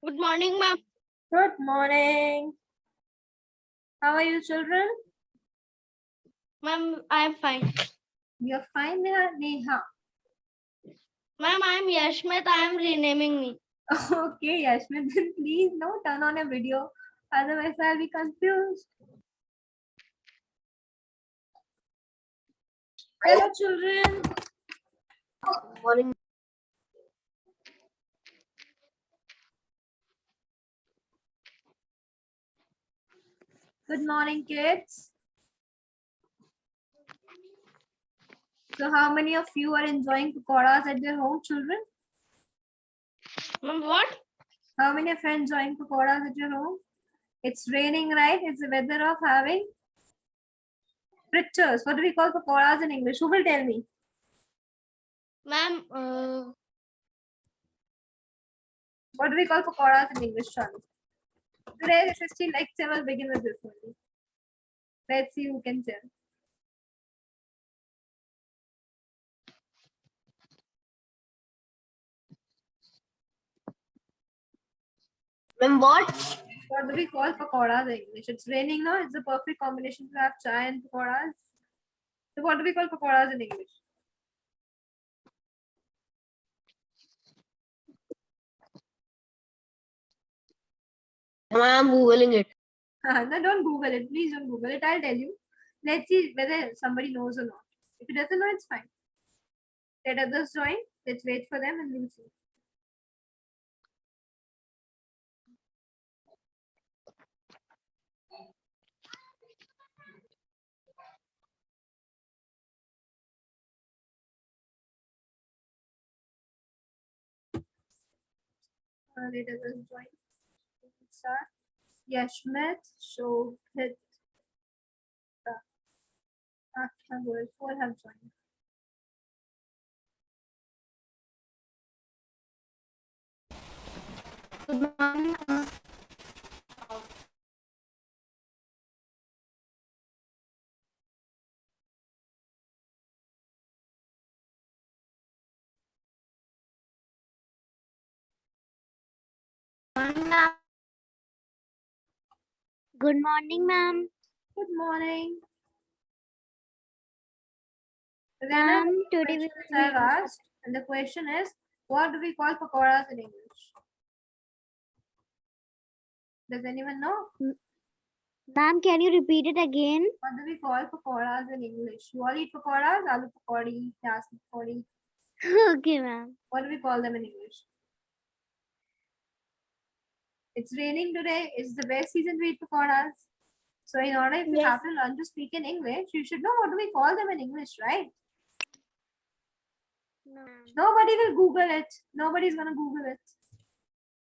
Good morning, ma'am. Good morning. How are you, children? Ma'am, I am fine. You're fine, Neha. Ma'am, I am Yashmit. I am renaming me. Okay, Yashmit, then please turn on a video. Otherwise, I'll be confused. Hello, children. Morning. Good morning, kids. So, how many of you are enjoying pakoras at your home, children? Ma'am, what? How many of you are enjoying pakoras at your home? It's raining, right? It's the weather of having fritters. What do we call pakoras in English? Who will tell me? Ma'am, What do we call pakoras in English, Charlie? Today's SST lecture will begin with this only. Let's see who can tell. ma'am, what? What do we call pakoras in English? It's raining now. It's the perfect combination to have chai and pakoras. So what do we call pakoras in English? Ma'am, I'm googling it. No, don't Google it. Please don't Google it. I'll tell you. Let's see whether somebody knows or not. If it doesn't know, it's fine. Let others join. Let's wait for them and we'll see. Let others join. Start. Yashmit, Shobhit, Akhtar, 4 have joined. Good morning. Good morning, ma'am. Good morning. Ma'am, today we I have asked, and the question is, what do we call pakoras in English? Does anyone know? Ma'am, can you repeat it again? What do we call pakoras in English? You all eat pakoras? Aloo pakodi, pyaz pakodi. Okay, ma'am. What do we call them in English? It's raining today. It's the best season to eat pakoras. So in order if you Yes. have to learn to speak in English, you should know what do we call them in English, right? No. Nobody will Google it. Nobody's gonna Google it.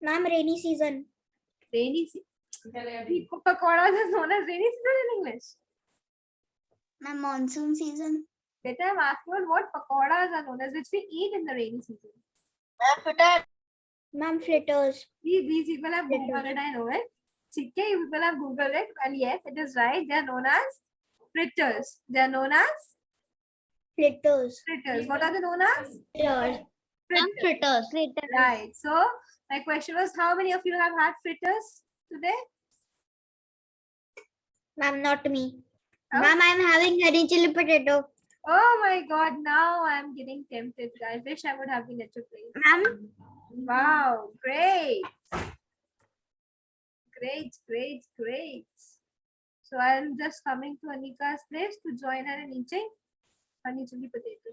Ma'am, rainy season. Rainy season. Pakoras is known as rainy season in English. Ma'am, monsoon season. Later I'm asking what pakoras are known as, which we eat in the rainy season. Ma'am, fritters. These people have Googled it, I know it. Okay, you people have Googled it, and yes, it is right. They are known as fritters. They are known as Fritters. fritters. What are they known as? Fritters. Right. So my question was, how many of you have had fritters today? Ma'am, not me. Oh. Ma'am, I'm having honey chili potato. Oh my God! Now I'm getting tempted. I wish I would have been at your place. Ma'am, Wow! Great. Great. So I'm just coming to Anika's place to join her in eating honey chili potato.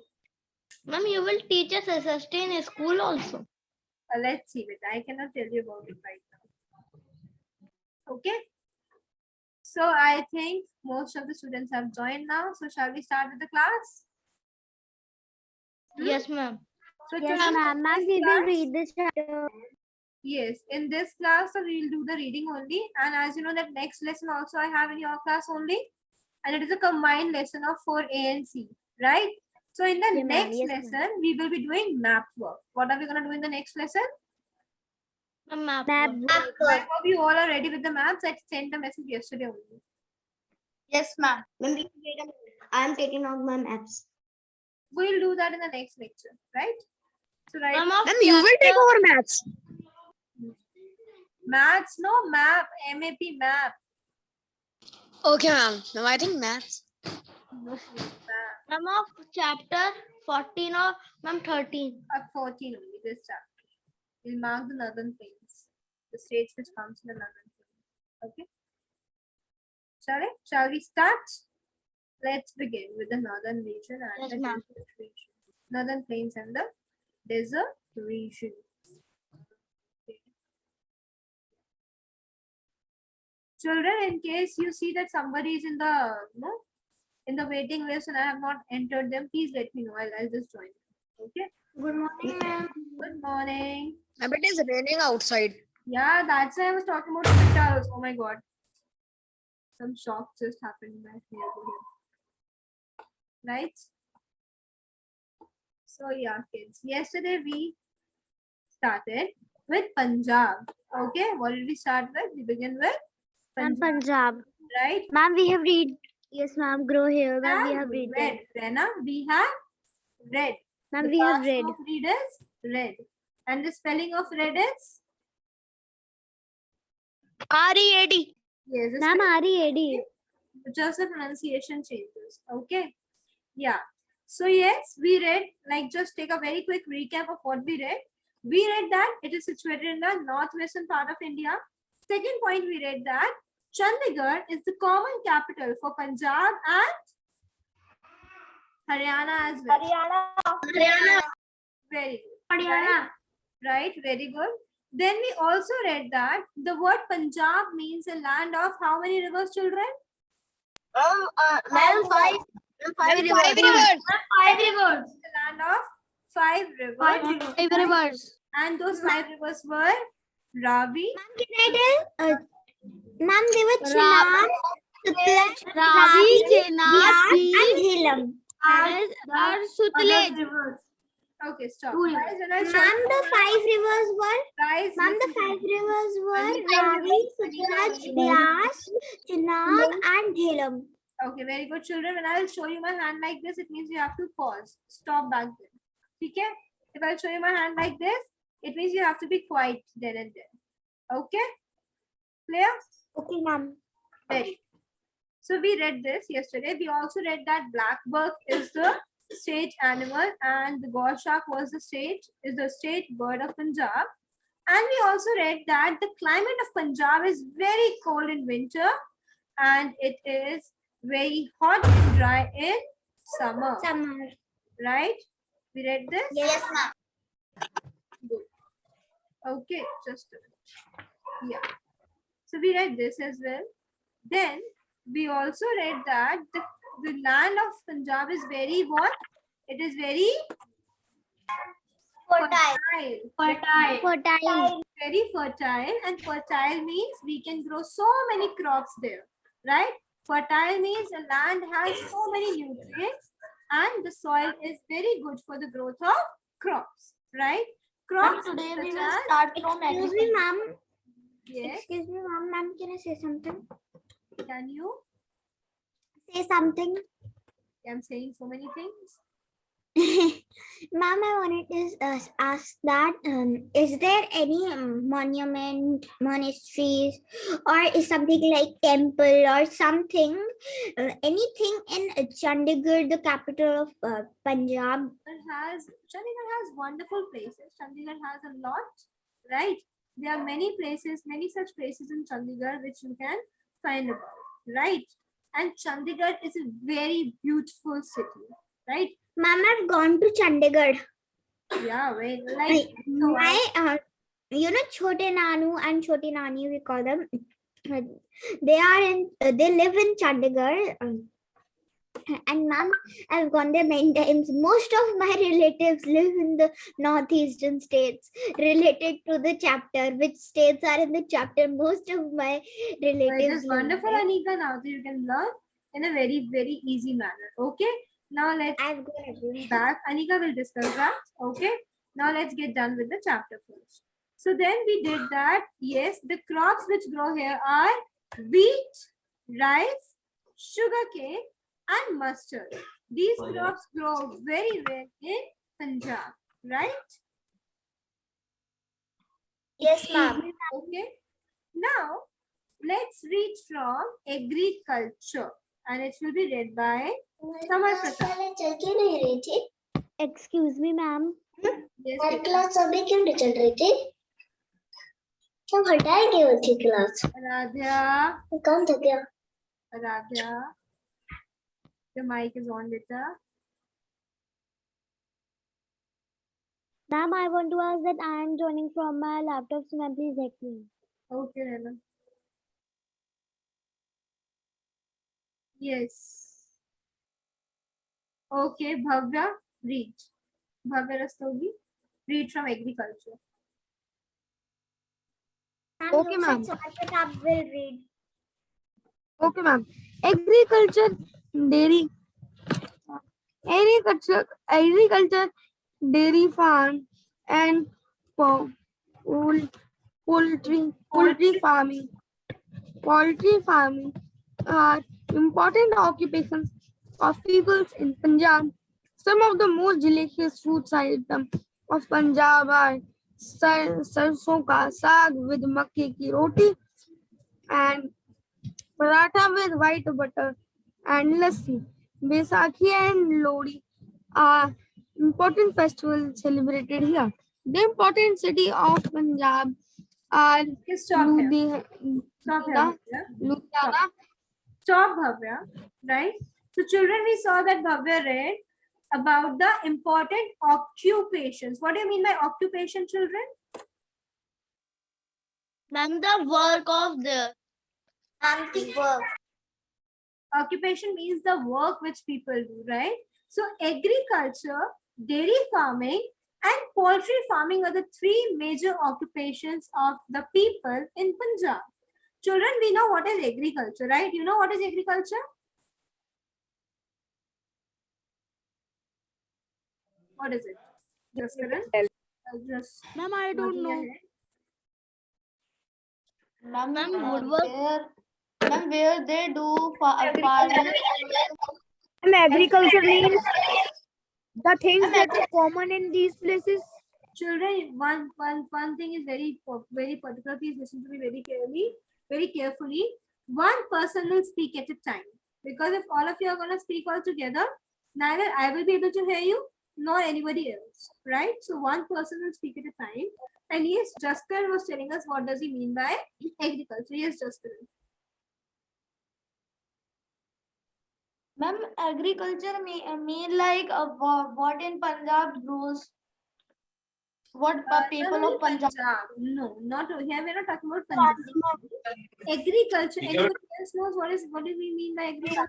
ma'am, you will teach us SST in school also. Let's see it. I cannot tell you about it right now. Okay. So I think most of the students have joined now. So shall we start with the class? Yes, ma'am. So Yes, children, ma'am. in Ma'am, this we will class- read this chapter. Yes, in this class, so we will do the reading only. And as you know, that next lesson also I have in your class only. And it is a combined lesson of 4A and C, right? So in the Okay, ma'am. next Yes, ma'am. lesson, we will be doing map work. What are we going to do in the next lesson? Map. I hope you all are ready with the maps. I sent a message yesterday only. Yes, ma'am. I am taking out my maps. We'll do that in the next lecture, right? So right. Ma'am, you will take over maps. Maths, no, map, MAP, map. Okay, ma'am. No, I think maths. No, map. Ma'am of chapter 14 or ma'am 13. 14 only, this chapter. We'll mark the northern plains, the states which comes in the northern plains. Okay. Shall we start? Let's begin with the northern region and Yes, the ma'am. desert region. Northern plains and the desert region. Okay. Children, in case you see that somebody is in the in the waiting list and I have not entered them, please let me know. I'll just join. Okay. Good morning, ma'am. Good morning. But it is raining outside. Yeah, that's why I was talking about hospitals. Oh my god. Some shock just happened in my neighborhood. Right? So yeah, kids. Yesterday we started with Punjab. Okay, what did we start with? We begin with Ma'am, Punjab, Punjab. right? Ma'am, we have read. Yes, ma'am. Grow here. Ma'am, we have read. Red. Rena, we have red. Ma'am, The we have past read. of read is red. And the spelling of red is? R-E-A-D. Yes. the Ma'am, spelling- R-E-A-D. Just the pronunciation changes. Okay. Yeah. So yes, we read, like just take a very quick recap of what we read. We read that it is situated in the northwestern part of India. Second point, we read that Chandigarh is the common capital for Punjab and Haryana as well. Haryana. Very good. Right, very good. Then we also read that the word Punjab means a land of how many rivers, children? Ma'am, five. Five rivers. Five rivers. The land of 5 rivers. Five rivers. And those 5 rivers were Ravi, Ma'am, can I tell? Ma'am, they were Chenab, Sutlej, Ravi, Chenab, and Jhelum. Sutlej. okay, stop. Two Guys, when I Ma'am, show the five rivers were. guys, Ma'am, the listen to five me. rivers were Anika, Ravi, Anika, Sutlej, Vyas, Chenab, and Jhelum. Okay, very good, children. When I will show you my hand like this, it means you have to pause. Stop back then. Okay? If I show you my hand like this, it means you have to be quiet then and there. Okay? Clear? Okay, ma'am. Very good. So we read this yesterday. We also read that blackbuck is the state animal and the goshawk is the state bird of Punjab. And we also read that the climate of Punjab is very cold in winter and it is very hot and dry in summer. Summer. Right? We read this? Yes, ma'am. Good. Okay, just a minute. Yeah. So we read this as well. Then we also read that the land of Punjab is very what? It is very Fertile. very fertile, and fertile means we can grow so many crops there, right? Fertile means the land has so many nutrients and the soil is very good for the growth of crops, right? Crops Today we such will as- start from Excuse me, ma'am. Yes, Excuse me, ma'am. Ma'am, can I say something? can you? Say something. I'm saying so many things. Ma'am, I wanted to ask that is there any monument, monasteries, or is something like temple or something, anything in Chandigarh, the capital of Punjab? Chandigarh has wonderful places. Chandigarh has a lot, right? There are many places, many such places in Chandigarh which you can find about, right? And Chandigarh is a very beautiful city, right? Ma'am, I've gone to Chandigarh. Yeah, well, like My Chote Nanu and Choti Nani, we call them. They live in Chandigarh. And ma'am, I've gone there many times. Most of my relatives live in the northeastern states related to the chapter. Which states are in the chapter? Most of my relatives. it is live wonderful, there. Anika. Now that you can learn in a very, very easy manner. Okay. Now let's I've gone everywhere. back. Anika will discuss that. Okay. Now let's get done with the chapter first. So then we did that. Yes, the crops which grow here are wheat, rice, sugarcane, and mustard. These crops grow very well in Punjab, right? Yes, ma'am. Okay. Now, let's read from agriculture and it will be read by Samar Pratap. Excuse me, ma'am. Yes, हमारी beta. Class अभी क्यों नहीं चल रही थी? क्या हटाई क्यों थी क्लास? Aradhya, काम था क्या? Aradhya, the mic is on, beta. Ma'am, I want to ask that I am joining from my laptop, so ma'am, please help me. Okay, Rena. Yes. Okay, Bhavya, read. Bhavya Rastogi, read from agriculture. Okay, ma'am. Pratap will read. Okay, ma'am. Agriculture, dairy, agriculture, dairy farm, and po- poultry farming. Poultry farming are important occupations of peoples in Punjab. Some of the most delicious food items of Punjab are sarson ka saag with makke ki roti and paratha with white butter and lassi. Baisakhi and Lodi are important festivals celebrated here. The important city of Punjab are Okay, stop here. Ludhiana, Stop here, Bhavya. Ludhiana, Stop, Bhavya. Right? So, children, we saw that Bhavya read about the important occupations. What do you mean by occupation, children? Ma'am, the work of the work. Occupation means the work which people do, right? So, agriculture, dairy farming, and poultry farming are the three major occupations of the people in Punjab. Children, we know what is agriculture, right? You know what is agriculture? What is it? Just Karan? Just Ma'am, I don't nodding know. your head. Ma'am, woodwork. Ma'am, where they do farming. And agriculture means the things that are common in these places. Children, one thing is very particular. Please listen to me very carefully. One person will speak at a time. Because if all of you are gonna speak all together, neither I will be able to hear you nor anybody else. Right? So one person will speak at a time. And yes, Jaskar was telling us what does he mean by agriculture. Yes, Jaskar. Ma'am, agriculture mean like what in Punjab grows. What people of Punjab. No, not here. We're not talking about Punjab. Agriculture. Anybody else knows what do we mean by agriculture?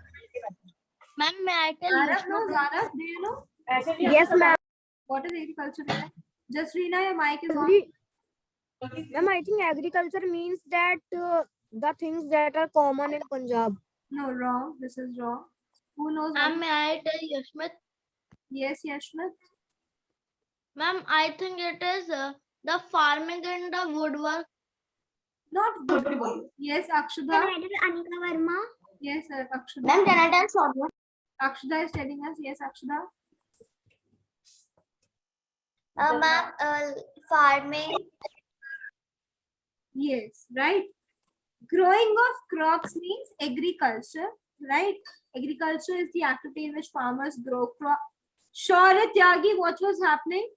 Ma'am, may I tell you? Arab knows. Arab, do you know? Yes, ma'am. What is agriculture? Reena? Just Reena, your mic is on. Ma'am, I think agriculture means that the things that are common in Punjab. No, wrong. This is wrong. Who knows? Ma'am, What? may I tell Yashmit? Yes, Yashmat. Ma'am, I think it is the farming and the woodwork. Not good. Yes, Akshudha. Anika Verma. Yes, Akshudha. Ma'am, can I tell someone? Akshudha is telling us. Yes, Akshudha. Ma'am, farming. Yes, right. Growing of crops means agriculture, right? Agriculture is the activity in which farmers grow crops. Shaurya Tyagi, what was happening?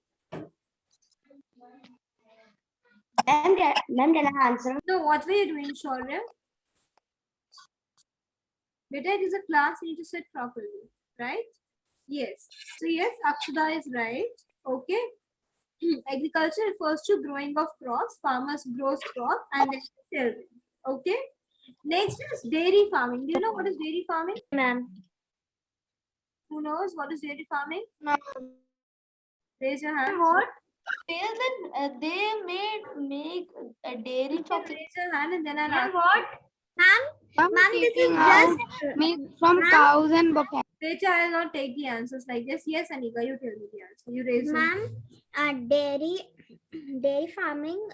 Ma'am, can I answer? No, what were you doing, Shaurya? Beta, it is a class, you need to sit properly, right? Yes. So yes, Akshada is right. Okay. Agriculture refers to growing of crops. Farmers grow crops and then sell them. Okay. Next is dairy farming. Do you know what is dairy farming? Ma'am. Who knows what is dairy farming? Ma'am. Raise your hand. What? They make a dairy You can chocolate. raise your hand and then I'll ask. What? Ma'am, this is Taking out milk from cows and buffalo. Beta, I will not take the answers like this. Yes, Anika, you tell me the answer. You raise your hand. Ma'am, dairy farming,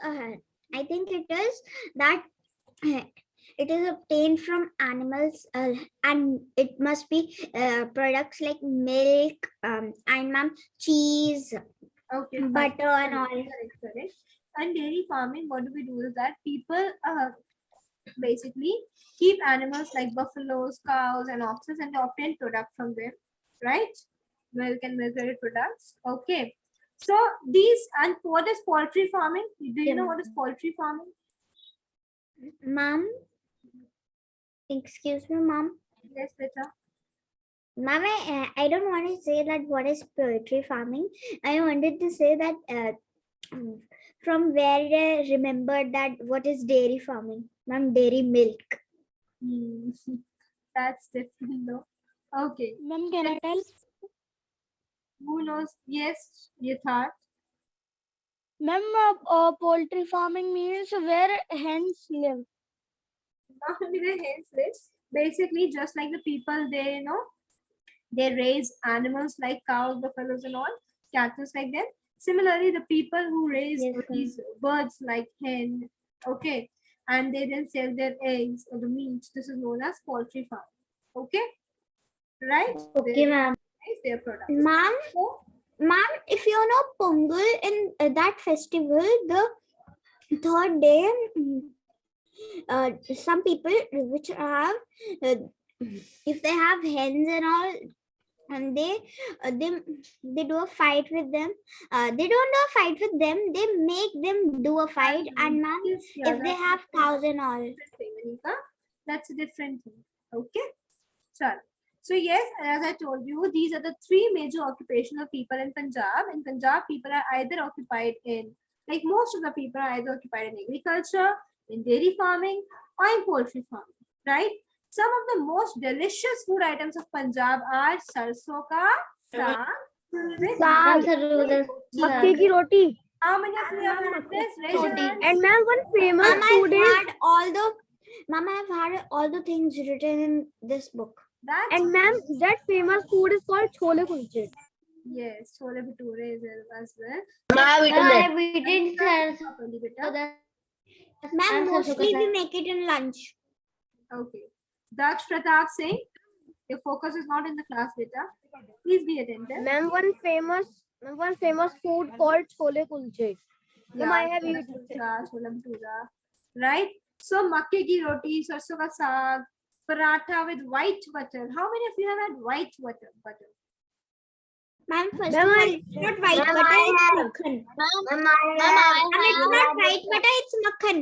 I think it is that it is obtained from animals and it must be products like milk and ma'am, cheese, Okay. fine. butter and all. Correct. And dairy farming, what do we do is that people basically keep animals like buffaloes, cows, and oxen, and they obtain product from them, right? Milk and milk-related products. Okay. So these, and what is poultry farming? Do you know what is poultry farming? Mom, excuse me, mom. Yes, beta. Mom, I don't want to say that what is poultry farming. I wanted to say that from where I remembered that what is dairy farming. Mom, dairy milk. Hmm. That's different though. Okay. Ma'am, can I tell? Who knows? Yes, Yatharth. Ma'am, poultry farming means where hens live. Not only the hens live, basically just like the people, they they raise animals like cows, buffaloes, and all, cattle like them. Similarly, the people who raise Yes, these birds like hen, okay, and they then sell their eggs or the meat. This is known as poultry farm. Okay, right? Okay, They ma'am. raise their products. Ma'am, So, ma'am, if you know Pongal in that festival, the third day, some people which have, if they have hens and all, and they do a fight with them. They don't do a fight with them. They make them do a fight. And ma'am, yes, yeah, if they that's have cows and all. different thing, Anika. That's a different thing. Okay. Sure. So yes, as I told you, these are the three major occupational people in Punjab. In Punjab, people are either occupied in, like most of the people are either occupied in agriculture, in dairy farming, or in poultry farming, right? Some of the most delicious food items of Punjab are sarson ka saag with Saag. Makke ki roti. How many of you have heard this? Raise your hands. And ma'am, one famous Mama, food is. I've had all the things written in this book. That's And ma'am, that famous food is called chole kulche. yes, chole bhature is as well. We did Properly, beta. Ma'am, mostly we make it in lunch. Okay. Daksh Pratap Singh, your focus is not in the class, beta. Please be attentive. Ma'am, one famous food called chole kulche. Ma'am, I have eaten it. Chole bhatura. Right? So, makke ki roti, sarson ka saag, paratha with white butter. How many of you have had white butter? Ma'am, first Ma'am, of all, I- it's not white butter, it's makhan. Ma'am, it's not white butter, it's makhan.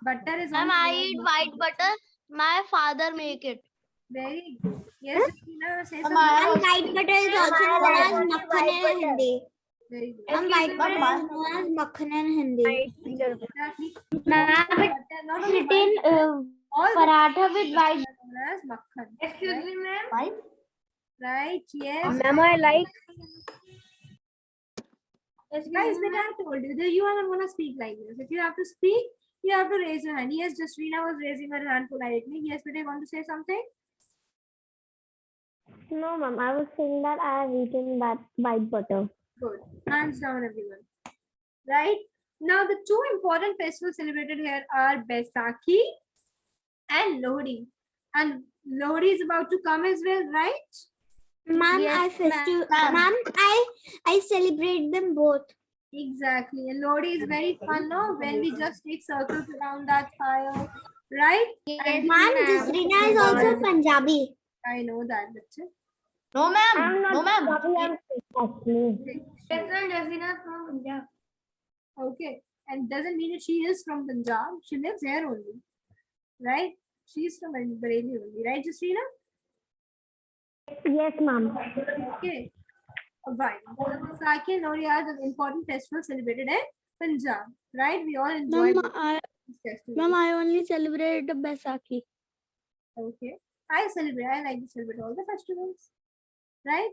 Butter is Ma'am, only I eat white butter. My father make it. very good. Yes, Christina, say something. Ma'am, white butter is also known as makhan in Hindi. Very good. Ma'am, white butter is known as makhan in Hindi. Exactly. Ma'am, Butter, not only written all the paratha with white. known as makhan. Excuse right? me, ma'am. Right, yes. Ma'am, I like. Guys, when I told you that you are not going to speak like this. If you have to speak, you have to raise your hand. Yes, Jastrina was raising her hand politely. Yes, but I want to say something. No, ma'am, I was saying that I have eaten that white butter. Good. Hands down, everyone. Right? Now, the two important festivals celebrated here are Baisakhi and Lohri. And Lohri is about to come as well, right? Ma'am, Yes, ma'am, I celebrate them both. Exactly. And Lohri is very fun, no? When we just take circles around that fire, right? Yes, Ma'am, Jasrina is also Punjabi. I know that, Bachcha. No, ma'am. No, ma'am. Okay. And doesn't mean that she is from Punjab. She lives here only. Right? She's from Bareilly only. Right, Jastrina? Yes, ma'am. Okay. Fine. Baisakhi and Lohri are the important festivals celebrated in Punjab. Right? We all enjoy these festivals. I only celebrate the Baisakhi. Okay. I like to celebrate all the festivals. Right?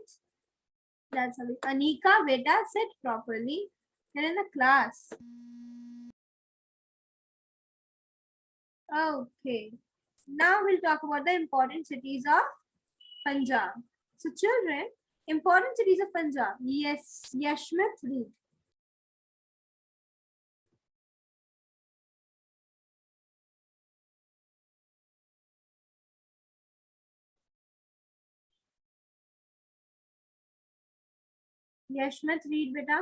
That's how Anika, beta, sit properly. You're in the class. Okay. Now we'll talk about the important cities of Punjab. So children, important cities of Punjab. Yes, Yashmit, read. Yashmit, read, beta.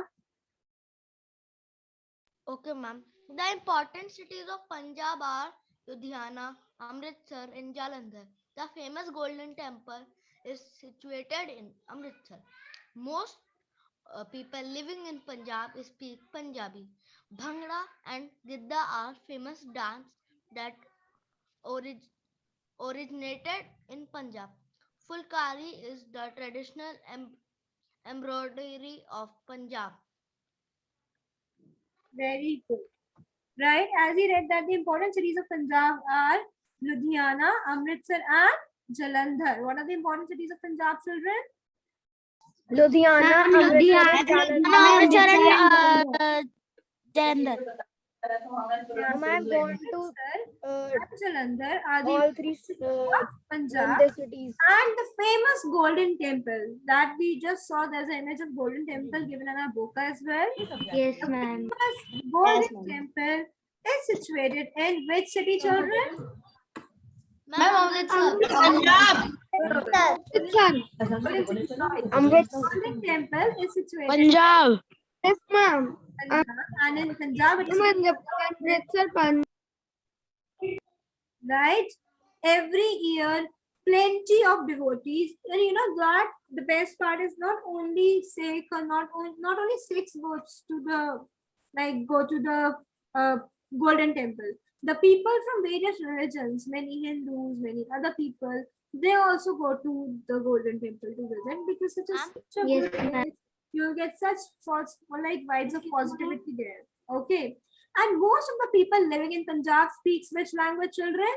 Okay, ma'am. The important cities of Punjab are Ludhiana, Amritsar, and Jalandhar. The famous Golden Temple is situated in Amritsar. Most people living in Punjab speak Punjabi. Bhangra and Gidda are famous dance that originated in Punjab. Fulkari is the traditional embroidery of Punjab. Very good. Right? As he read that the important cities of Punjab are Ludhiana, Amritsar, and Jalandhar. What are the important cities of Punjab, children? Ludhiana, Amritsar and Jalandhar. Yeah, Ma'am, I'm going to Amritsar and Jalandhar are the all three cities of Punjab. the cities. And the famous Golden Temple that we just saw, there's an image of Golden Temple given in our book as well. Yes, The ma'am. famous Golden Temple is situated in which city, children? Amritsar. Golden Temple is situated Punjab. Yes, ma'am. in Punjab, and in Punjab it is Amritsar, right. Every year, plenty of devotees, and you know that the best part is not only Sikh or not only Sikhs goes to the go to the Golden Temple. The people from various religions, many Hindus, many other people, they also go to the Golden Temple to visit because it is such a Yes, good place. You will get such thoughts or like vibes of positivity there. Okay. And most of the people living in Punjab speaks which language, children?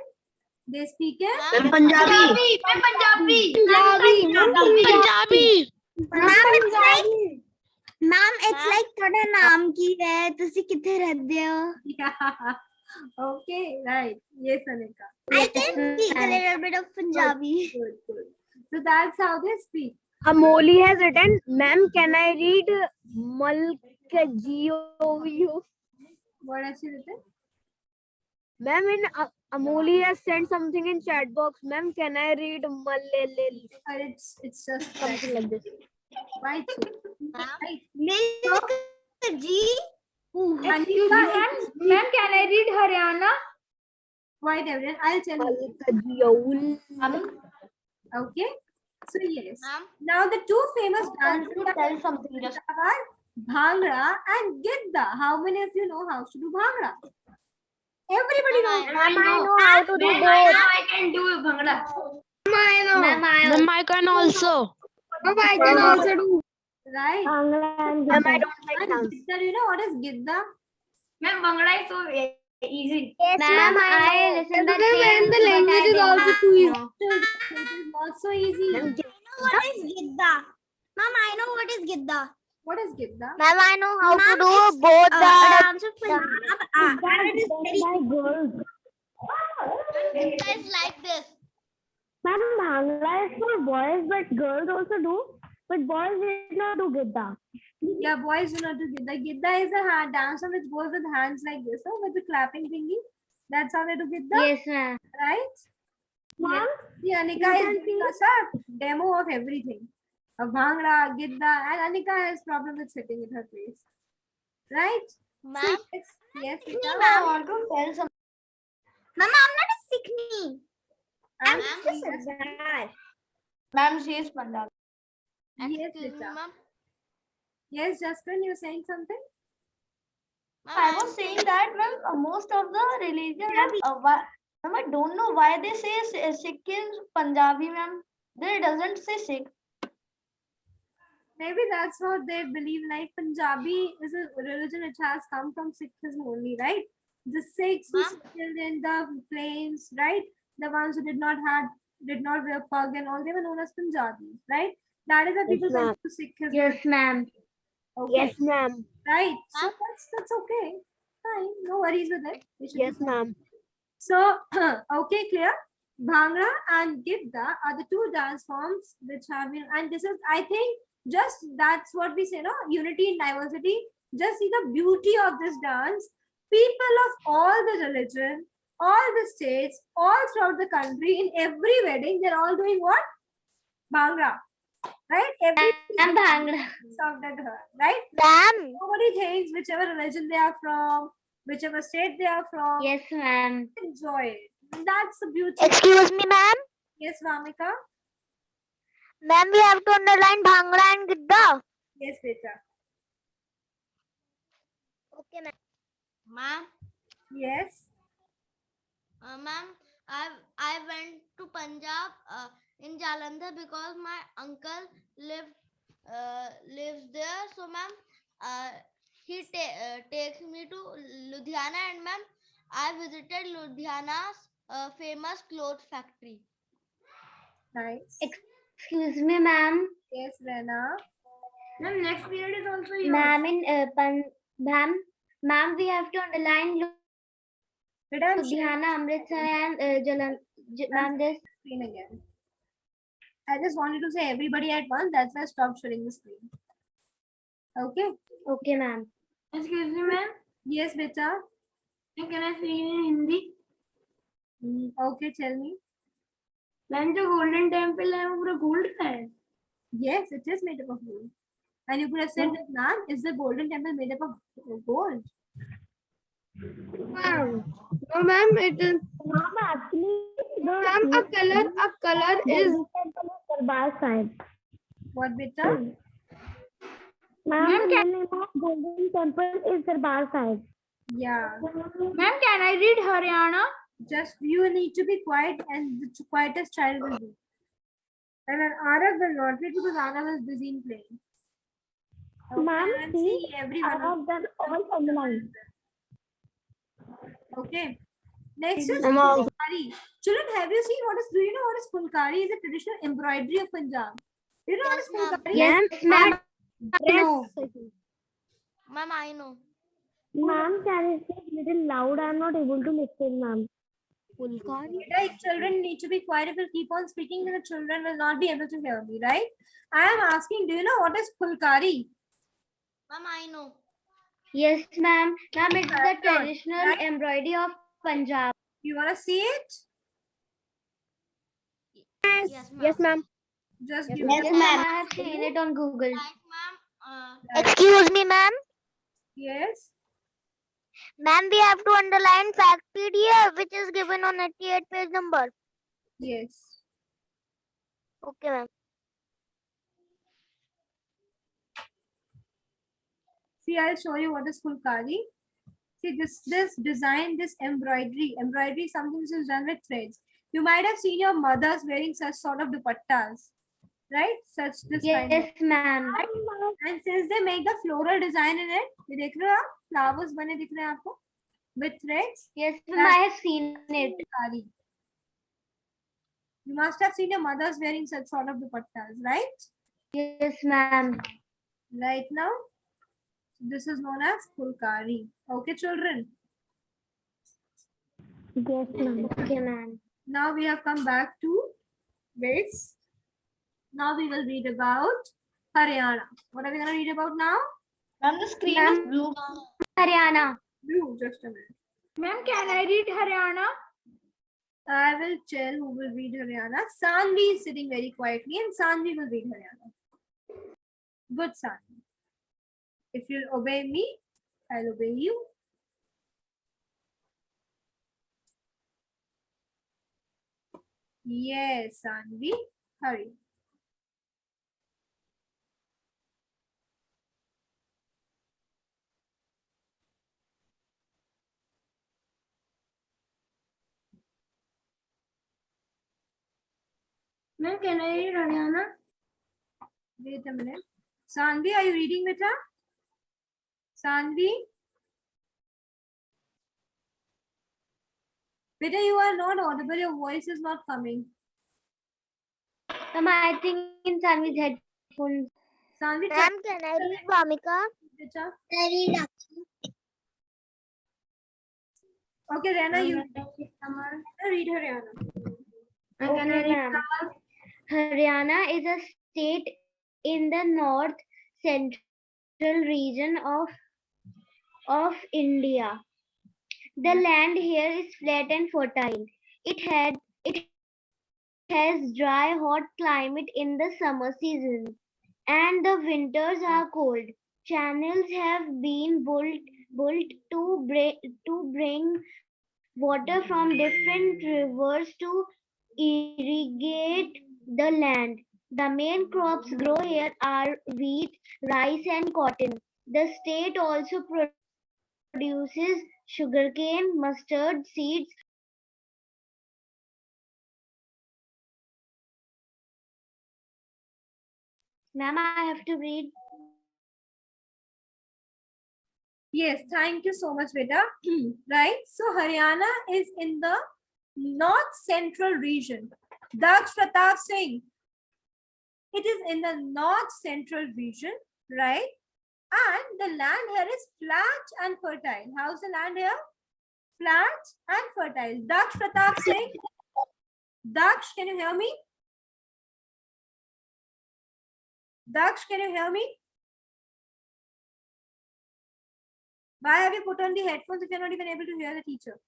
They speak in Punjabi. Ma'am, it's like ਤੁਹਾਡਾ ਨਾਮ ਕੀ ਹੈ ਤੁਸੀਂ ਕਿੱਥੇ ਰਹਿੰਦੇ ਹੋ Yeah. Okay, right. Yes, Anika. I can speak a little bit of Punjabi. Good, good. So that's how they speak. Amoli has written, ma'am, can I read Malkagiovu? What has she written? Ma'am, in Amoli has sent something in chat box. Ma'am, can I read Malelel? Or it's just Something like this. right. Milk G. Anika and Ma'am, can I read Haryana? White evidence. I'll tell you. Malkajiol. Okay. So yes. Ma'am? Now the two famous dances Tell something just are Bhangra and Gidda. How many of you know how to do Bhangra? Everybody knows. Ma'am, I know how to do both. I can do Bhangra. I know. Ma'am, I can also. Ma'am, I can also do. Right. Ma'am, I don't like And dance. Gidda, you know what is Gidda? Ma'am, Bhangra is so easy. Yes, ma'am. I listen that And the language is also too easy. It is not so easy. What is Gidda? Ma'am, I know what is Gidda. What is Gidda? Ma'am, I know how Ma'am, to do it's, both a dance of Punjab. And it is very girls. Gidda is like this. Ma'am, Bhangra is for boys, but girls also do. But boys did not do Gidda. Yeah, boys do not do Gidda. Gidda is a hand dance which goes with hands like this, no? With the clapping thingy. That's how they do Gidda, Yes, ma'am. right? Ma'am, Yes. See, Anika is giving us a demo of everything. Of Bhangra, Gidda, and Anika has problem with sitting in her place. Right? Ma'am, Yes, Me, Rita. ma'am. want to tell something. Mama, I'm not a Sikhni. I'm And just a Sardar. Ma'am, she is Punjab. Yes, Excuse me, Rita. ma'am. Yes, Justin, you're saying something? I was saying that, ma'am, most of the religion, ma'am, I don't know why they say Sikh in Punjabi, ma'am. They doesn't say Sikh. Maybe that's what they believe. Like Punjabi is a religion which has come from Sikhism only, right? The Sikhs who Ma'am? settled in the plains, right? The ones who did not wear pug and all, they were known as Punjabis, right? That is why people ma'am. went to Sikhism. Yes, ma'am. Okay. Yes, ma'am. Right. So Ma'am? that's okay. Fine. No worries with it. We should Yes, be- ma'am. So, okay, clear. Bhangra and Gidda are the two dance forms which have been, and this is, I think, just that's what we say, no? Unity in diversity. Just see the beauty of this dance. People of all the religion, all the states, all throughout the country, in every wedding, they're all doing what? Bhangra. Right? I'm Bhangra. Served at her, right? Ma'am. Nobody thinks whichever religion they are from, whichever state they are from. Yes, ma'am. Enjoy it. That's the beauty. Excuse me, ma'am. Yes, Vamika. Ma'am, we have to underline Bhangra and Gidda. Yes, beta. Okay, ma'am. Ma'am, Yes. ma'am, I went to Punjab in Jalandhar because my uncle lives there. So, ma'am, he takes me to Ludhiana, and ma'am, I visited Ludhiana's famous clothes factory. Nice. Excuse me, ma'am. Yes, Rena. Ma'am, next period is also Ma'am, ma'am, we have to underline Beta, I'm sharing Ludhiana, Amritsar, and ma'am, this. the screen again. I just wanted to say everybody at once. That's why I stopped sharing the screen. Okay. Okay, ma'am. Excuse me, ma'am. Yes, beta. Can I say in Hindi? Okay, tell me. Ma'am जो golden temple है वो पूरा gold का है. Yes, it is made up of gold. And you could have said that, ma'am, is the golden temple made up of gold? No, ma'am, it is. Ma'am, actually, Ma'am, a color is. Darbar Sahib. What, beta? Ma'am, the name of Golden Temple is Darbar Sahib. Yeah. Ma'am, can I read Haryana? Just you need to be quiet, and the quietest child will do. And an Arab will not read because Arab is busy in playing. Okay, Ma'am, and see, see I everyone. have done all underlined. Okay. Next is I'm all- Fulkari. Children, have you seen do you know what is Fulkari? It's a traditional embroidery of Punjab. Do you know Yes, ma'am. what is Fulkari? Yes, ma'am. No. Ma'am, I know. Ma'am, can you speak little loud? I'm not able to listen, ma'am. Like children need to be quiet. If you keep on speaking, then the children will not be able to hear me, right? I am asking, do you know what is Fulkari? Ma'am, I know. Yes, ma'am. Ma'am, it's the Right. traditional embroidery of Punjab. You wanna see it? Yes, ma'am. ma'am. Just give Yes, me a ma'am. I have seen it on Google. Like, ma'am, Right. Excuse me, ma'am. Yes. Ma'am, we have to underline fact PDF, which is given on 88 page number. Yes. Okay, ma'am. See, I'll show you what is Fulkari. See, this design, this embroidery. Embroidery is something which is done with threads. You might have seen your mothers wearing such sort of dupattas, right? Such this kind of. Yes, ma'am. And since they make the floral design in it, ये देख रहे हो आप? Flowers बने दिख रहे हैं आपको? With threads. Yes, ma'am. I have seen it. Fulkari. You must have seen your mothers wearing such sort of dupattas, right? Yes, ma'am. Right now, this is known as Fulkari. Okay, children. Yes, ma'am. Okay, ma'am. Now we have come back to this. Now we will read about Haryana. What are we going to read about now? ma'am, the screen Ma'am. is blue. Haryana. Blue, just a minute. Ma'am, can I read Haryana? I will tell who will read Haryana. Sanvi is sitting very quietly and Sanvi will read Haryana. Good, Sanvi. If you'll obey me, I'll obey you. Yes, Sanvi. Hurry. Ma'am, can I read Haryana? Wait a minute. Sanvi, are you reading with her? Sanvi? Beta, you are not audible. Your voice is not coming. Ma'am, I think in Sanvi's headphones. Sanvi, Ma'am, can I read Vamika? beta. I read Okay, Rena, you Ma'am, read Haryana. can I Okay, read ma'am. Haryana is a state in the north central region of India. The land here is flat and fertile. It has dry, hot climate in the summer season, and the winters are cold. Channels have been built to bring water from different rivers to irrigate the land. The main crops grow here are wheat, rice, and cotton. The state also produces sugarcane, mustard seeds. Ma'am, I have to read. Yes, thank you so much, Beta. Right, so Haryana is in the north central region. Daksh Pratap Singh, it is in the north central region, right? And the land here is flat and fertile. How's the land here? Flat and fertile. Daksh Pratap Singh, Daksh, can you hear me? Daksh, can you hear me? Why have you put on the headphones if you're not even able to hear the teacher?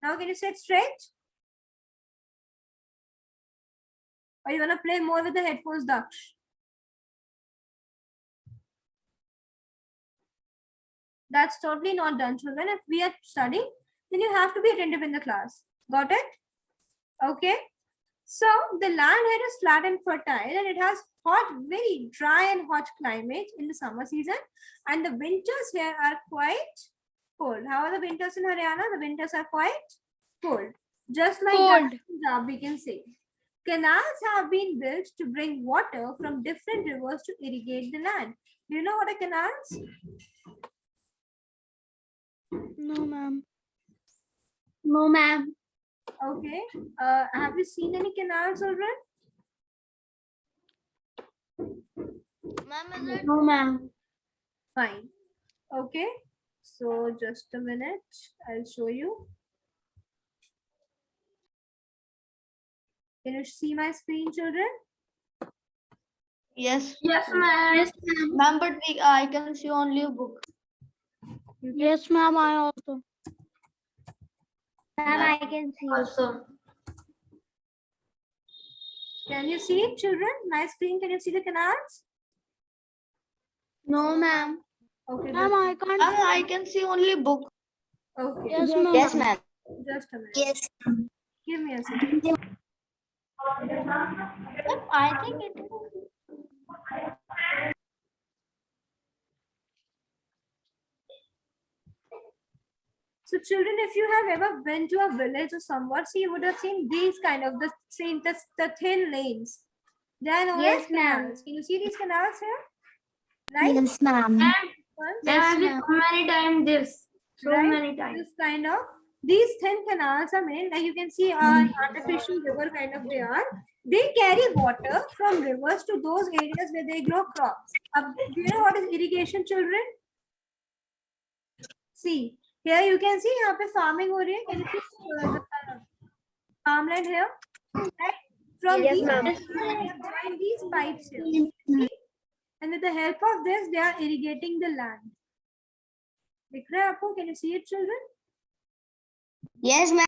Now can you sit straight? Or you want to play more with the headphones, Daksh? That's totally not done, children. If we are studying, then you have to be attentive in the class. Got it? Okay. So the land here is flat and fertile, and it has hot, very dry and hot climate in the summer season. And the winters here are quite cold. How are the winters in Haryana? The winters are quite cold. Just like that in Punjab, we can say. Canals have been built to bring water from different rivers to irrigate the land. Do you know what a canal is? No, ma'am. No, ma'am. Okay. Have you seen any canals already? Ma'am, is it? No, ma'am. Fine. Okay. So just a minute. I'll show you. Can you see my screen, children? Yes. Yes, ma'am. Yes, Ma'am, but I can see only a book. Yes, ma'am. I also. ma'am, I can see. Also. Can you see it, children? My screen, can you see the canals? No, ma'am. Okay. Ma'am, I can't. Ma'am, I can see only book. Okay. Yes, ma'am. Yes, ma'am. Just a minute. Yes. Give me a second. I think it. So children, if you have ever been to a village or somewhat, so you would have seen these kind of the thin lanes. They are known Yes, as ma'am. canals. Can you see these canals here? Right? Yes, ma'am. Ones? Yes, ma'am. So many times this. So Right? many times. This kind of, these thin canals are made, like you can see an artificial river kind of they are. They carry water from rivers to those areas where they grow crops. Do you know what is irrigation, children? See, here you can see यहाँ पे farming हो रही है. Can you see the farmland here? Right? From Yes, these, ma'am. they have joined these pipes here. See? And with the help of this, they are irrigating the land. दिख रहा है आपको? Can you see it, children? Yes, ma'am.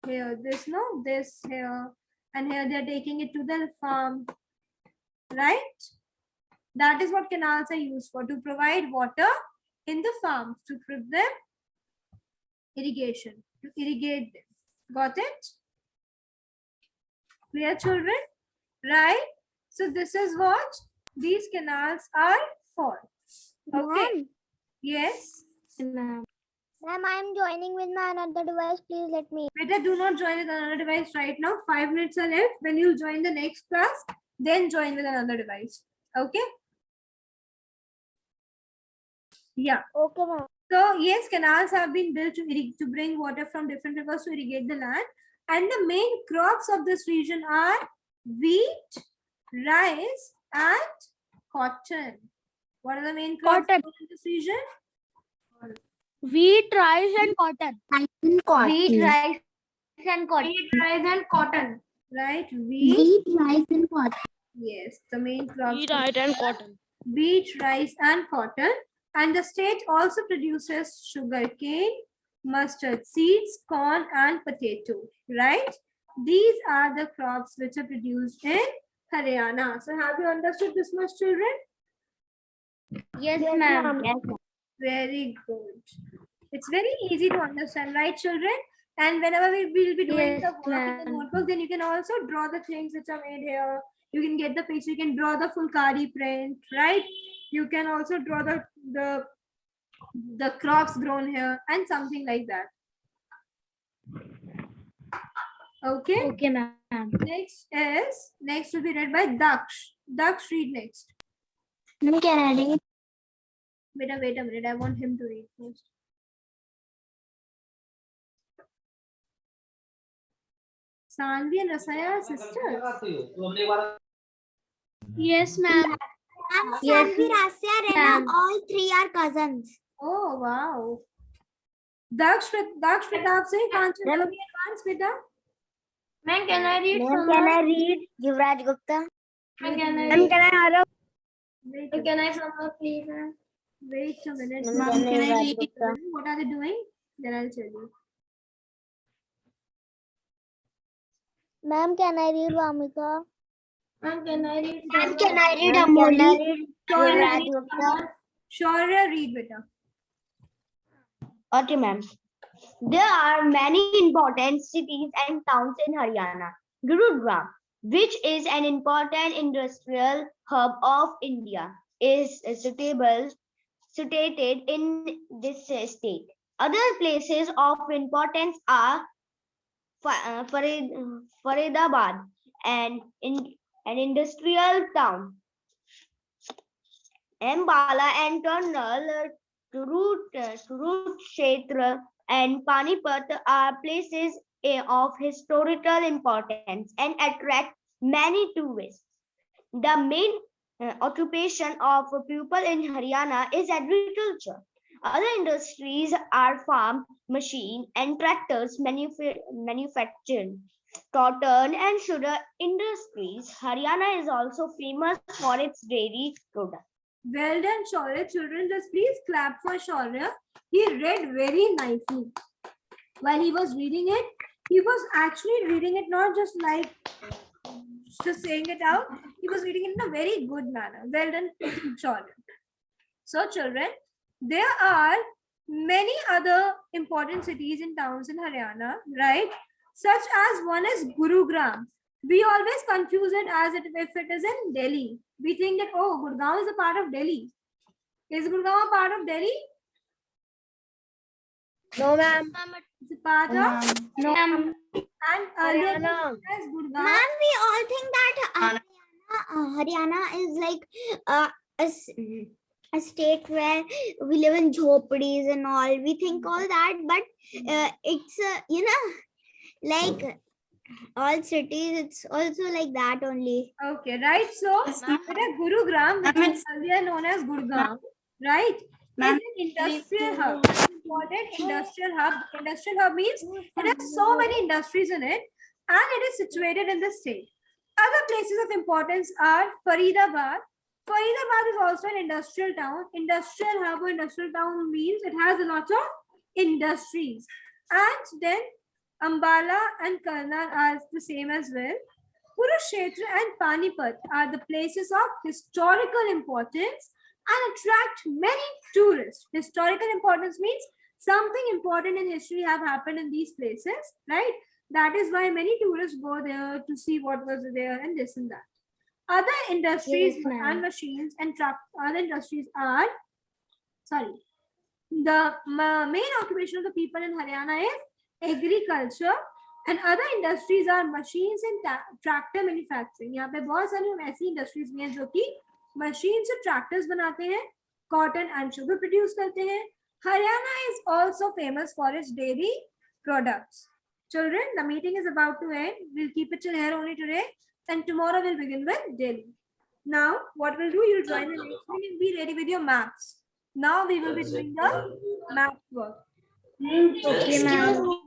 Here, this, no, this here, and here they are taking it to the farm, right? That is what canals are used for, to provide water in the farms, to give them irrigation, to irrigate them. Got it? Clear, children? Right? So this is what these canals are for. Okay. Yes. Ma'am. Ma'am, I am joining with my another device. Please let me. Better do not join with another device right now. 5 minutes are left. When you join the next class, then join with another device. Okay? Yeah. Okay, ma'am. So yes, canals have been built to bring water from different rivers to irrigate the land. And the main crops of this region are wheat, rice, and cotton. What are the main crops Cotton. in this region? Wheat, rice, and cotton. Wheat, rice, and cotton. Wheat, rice, and cotton. Right? Wheat. Wheat, rice, and cotton. Yes, the main crops. Wheat, rice, and cotton. Wheat, rice, and cotton. And the state also produces sugarcane, mustard seeds, corn, and potato. Right? These are the crops which are produced in Haryana. So have you understood this much, children? Yes, ma'am. Very good. It's very easy to understand, right, children? And whenever we will be doing Yes, the work in the ma'am. notebook, then you can also draw the things which are made here. You can get the picture. You can draw the Fulkari print, right? You can also draw the crops grown here and something like that. Okay. Okay, ma'am. Next will be read by Daksh. Daksh, read next. Ma'am, can I read? Wait a minute. I want him to read first. Sanvi and Rasaya are sisters. Yes, ma'am. And Yes, Sanvi, Rasya, Rena, ma'am. all three are cousins. Oh wow. Daksh Pratap Singh, can't you tell me advance, beta? Ma'am, can I read Ma'am, can I read Yuvraj Gupta? Ma'am, can I Ma'am, read? Wait a Can I sum up, please, ma'am? wait a minute. Ma'am, can I read? What are they doing? Then I'll tell you. Ma'am, can I read Vamika? Ma'am, can I read? Ma'am, can I read Ma'am, can I Amoli? read Shaurya, Yuvraj read. Gupta? Shaurya, read, beta. Okay, ma'am. There are many important cities and towns in Haryana. Gurugram, which is an important industrial hub of India, is situated in this state. Other places of importance are Faridabad, an industrial town, Ambala and Karnal, Kurukshetra, and Panipat are places of historical importance and attract many tourists. The main occupation of people in Haryana is agriculture. Other industries are farm, machine, and tractors manufacturing. Cotton and sugar industries. Haryana is also famous for its dairy products. Well done, Shaurya. Children, just please clap for Shaurya. He read very nicely. While he was reading it, he was actually reading it not just like just saying it out. He was reading it in a very good manner. Well done, Shaurya. So, children, there are many other important cities and towns in Haryana, right? Such as one is Gurugram. We always confuse it as if it is in Delhi. We think that, oh, Gurgaon is a part of Delhi. Is Gurgaon a part of Delhi? No, ma'am. It's a part of, No, ma'am. and earlier Haryana. as Gurgaon. Ma'am, we all think that Haryana is like a state where we live in jhopadis and all. We think all that, but it's like all cities. It's also like that only. Okay, right. So, Gurugram, which is earlier known as Gurgaon, right, is an industrial hub. Important industrial hub. Industrial hub means it has so many industries in it, and it is situated in the state. Other places of importance are Faridabad. Faridabad is also an industrial town. Industrial hub or industrial town means it has a lot of industries. And then Ambala and Karnal are the same as well. Kurukshetra and Panipat are the places of historical importance and attract many tourists. Historical importance means something important in history have happened in these places, right? That is why many tourists go there to see what was there and this and that. Other industries Yes, ma'am. and machines and other industries are, the main occupation of the people in Haryana is agriculture, and other industries are machines and tractor manufacturing. यहाँ पे बहुत सारी ऐसी industries भी हैं जो कि machines से tractors बनाते हैं, cotton and sugar produce करते हैं. Haryana is also famous for its dairy products. Children, the meeting is about to end. We'll keep it till here only today, and tomorrow we'll begin with Delhi. Now, what we'll do, you'll join the next meeting and be ready with your maps. Now we will be doing the map work. Okay, ma'am.